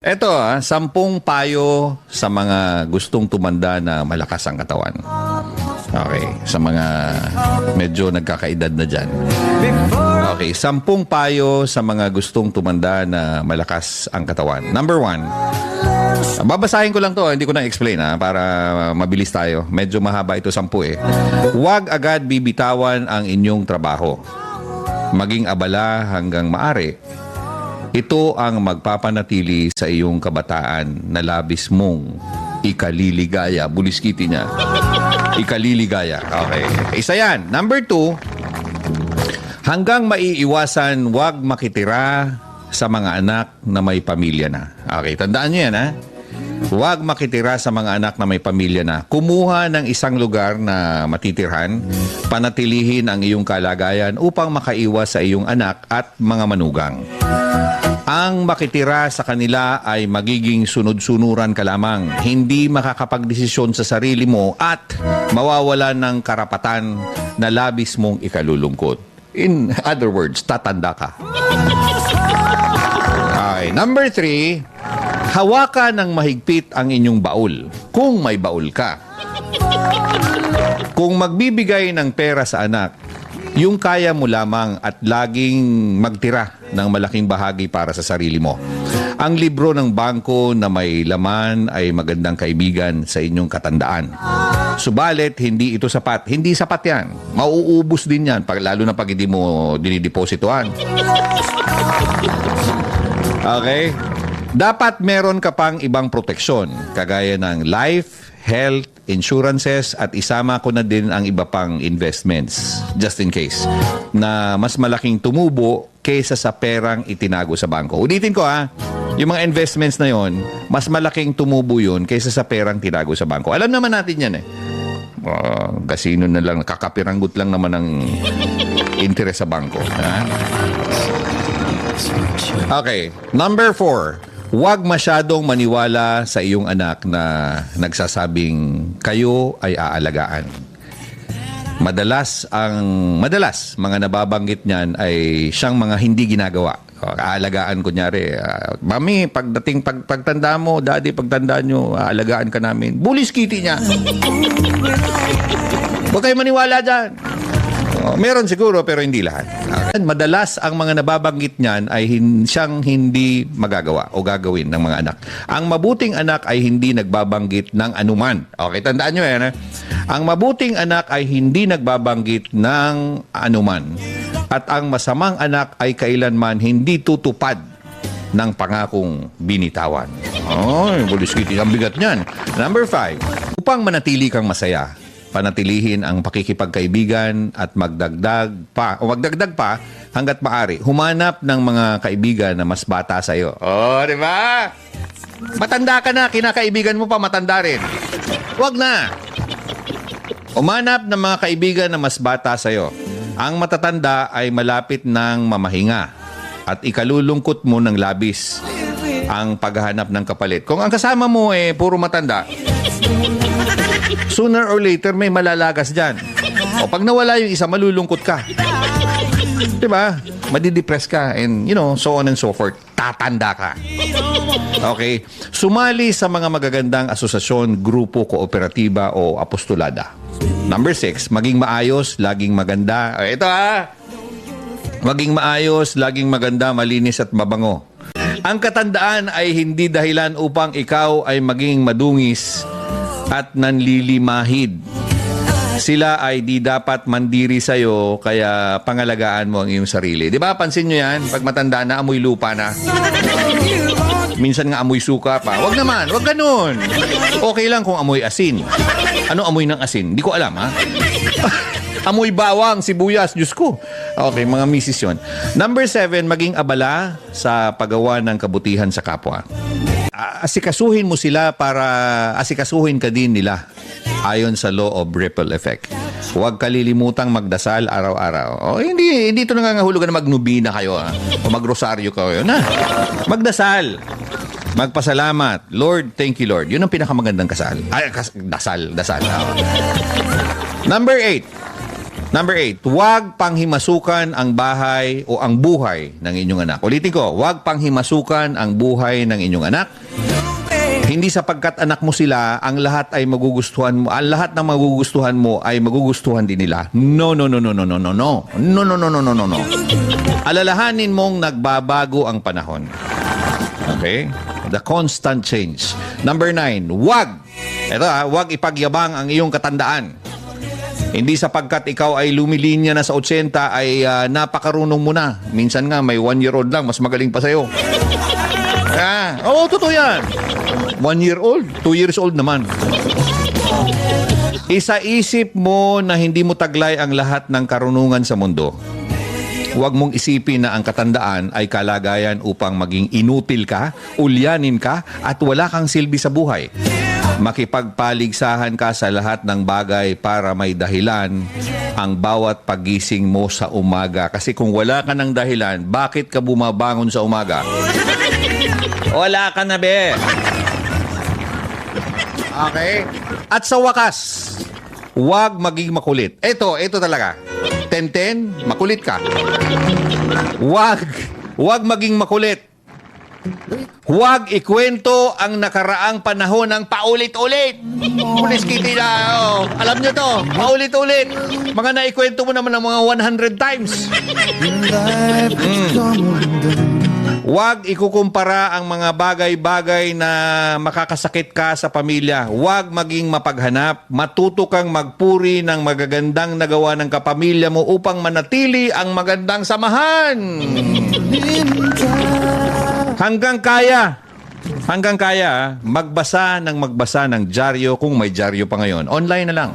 Eto, 10 payo sa mga gustong tumanda na malakas ang katawan. Okay, sa mga medyo nagkakaedad na dyan. Okay, 10 payo sa mga gustong tumanda na malakas ang katawan. Number 1, babasahin ko lang to, hindi ko na explain para mabilis tayo. Medyo mahaba ito, 10 eh. Huwag agad bibitawan ang inyong trabaho. Maging abala hanggang maaari. Ito ang magpapanatili sa iyong kabataan na labis mong ikaliligaya. Buliskiti niya. Ikaliligaya. Okay. Isa yan. Number 2, hanggang maiiwasan, huwag makitira sa mga anak na may pamilya na. Okay, tandaan niyo yan, ha? Huwag makitira sa mga anak na may pamilya na. Kumuha ng isang lugar na matitirhan, panatilihin ang iyong kalagayan upang makaiwas sa iyong anak at mga manugang. Ang makitira sa kanila ay magiging sunod-sunuran ka lamang, hindi makakapagdesisyon sa sarili mo at mawawalan ng karapatan na labis mong ikalulungkot. In other words, tatanda ka. Okay. Number 3, hawakan ng mahigpit ang inyong baul, kung may baul ka. Kung magbibigay ng pera sa anak, yung kaya mo lamang at laging magtira ng malaking bahagi para sa sarili mo. Ang libro ng bangko na may laman ay magandang kaibigan sa inyong katandaan. Subalit, hindi ito sapat. Hindi sapat yan. Mauubos din yan, lalo na pag hindi mo dinidepositoan. Okay? Dapat meron ka pang ibang proteksyon, kagaya ng life, health, insurances, at isama ko na din ang iba pang investments, just in case, na mas malaking tumubo kaysa sa perang itinago sa bangko. Ulitin ko yung mga investments na yon, mas malaking tumubo yun kaysa sa perang tinago sa bangko. Alam naman natin yan eh. Kasino na lang, kakapiranggot lang naman ang interest sa bangko. Okay, number 4. Huwag masyadong maniwala sa iyong anak na nagsasabing kayo ay aalagaan. Madalas mga nababanggit niyan ay siyang mga hindi ginagawa. Aalagaan kunyari, mami, pagtanda mo, daddy, pagtanda nyo, aalagaan ka namin. Buliskiti niya. Huwag kayo maniwala dyan. Meron siguro pero hindi lahat. Madalas ang mga nababanggit niyan ay siyang hindi magagawa o gagawin ng mga anak. Ang mabuting anak ay hindi nagbabanggit ng anuman. Okay, tandaan nyo yan. Ang mabuting anak ay hindi nagbabanggit ng anuman. At ang masamang anak ay kailanman hindi tutupad ng pangakong binitawan. Buliskiti, ang bigat niyan. Number 5, upang manatili kang masaya, panatilihin ang pakikipagkaibigan at magdagdag pa hanggat maaari. Humanap ng mga kaibigan na mas bata sa iyo. Di ba? Matanda ka na, kinakaibigan mo pa matanda rin. Huwag na. Humanap ng mga kaibigan na mas bata sa iyo. Ang matatanda ay malapit ng mamahinga at ikalulungkot mo ng labis ang paghahanap ng kapalit. Kung ang kasama mo puro matanda, sooner or later may malalagas dyan. O pag nawala yung isa, malulungkot ka. Diba? Madidepress ka and so on and so forth. Tatanda ka. Okay? Sumali sa mga magagandang asosasyon, grupo, kooperatiba o apostolada. Number 6, maging maayos, laging maganda. Ito maging maayos, laging maganda, malinis at mabango. Ang katandaan ay hindi dahilan upang ikaw ay maging madungis at nanlilimahid. Sila ay di dapat mandiri sa'yo, kaya pangalagaan mo ang iyong sarili. Di ba? Pansin nyo yan? Pag matanda na, amoy lupa na. Minsan nga amoy suka pa. Wag naman, wag ganun. Okay lang kung amoy asin. Ano amoy ng asin? Di ko alam, amoy bawang, sibuyas, Diyos ko. Okay, mga misis yun. Number 7, maging abala sa paggawa ng kabutihan sa kapwa. Asikasuhin mo sila para asikasuhin ka din nila ayon sa law of ripple effect. Huwag kalilimutang magdasal araw-araw. Hindi ito nangangahulugan na magnubina kayo o magrosaryo kayo. Magdasal. Magpasalamat. Lord, thank you Lord. Yun ang pinakamagandang dasal. Number 8. Number 8, huwag panghimasukan ang bahay o ang buhay ng inyong anak. Ulitin ko, huwag panghimasukan ang buhay ng inyong anak. Hindi sapagkat anak mo sila, ang lahat ay magugustuhan mo. Ang lahat ng magugustuhan mo ay magugustuhan din nila. No, no, no, no, no, no, no, no. No, no, no, no, no, no, no. Alalahanin mong nagbabago ang panahon. Okay? The constant change. Number 9, huwag. Ito huwag ipagyabang ang iyong katandaan. Hindi sapagkat ikaw ay lumilinya na sa 80 ay napakarunong mo na. Minsan nga may 1-year-old lang, mas magaling pa sa'yo. Oo, totoo yan. 1-year-old, 2 years old naman. Isa-isip mo na hindi mo taglay ang lahat ng karunungan sa mundo. Huwag mong isipin na ang katandaan ay kalagayan upang maging inutil ka, ulyanin ka, at wala kang silbi sa buhay. Makipagpaligsahan ka sa lahat ng bagay para may dahilan ang bawat pagising mo sa umaga. Kasi kung wala ka ng dahilan, bakit ka bumabangon sa umaga? Wala ka na, be. Okay? At sa wakas, huwag maging makulit. Ito talaga. 10-10, makulit ka. Huwag maging makulit. Huwag ikwento ang nakaraang panahon ng paulit-ulit. Pulis Kitty na, alam nyo to, paulit-ulit. Mga naikwento mo naman ng mga 100 times. Huwag ikukumpara ang mga bagay-bagay na makakasakit ka sa pamilya. Huwag maging mapaghanap. Matuto kang magpuri ng magagandang nagawa ng kapamilya mo upang manatili ang magandang samahan. Hanggang kaya, magbasa ng dyaryo kung may dyaryo pa ngayon. Online na lang.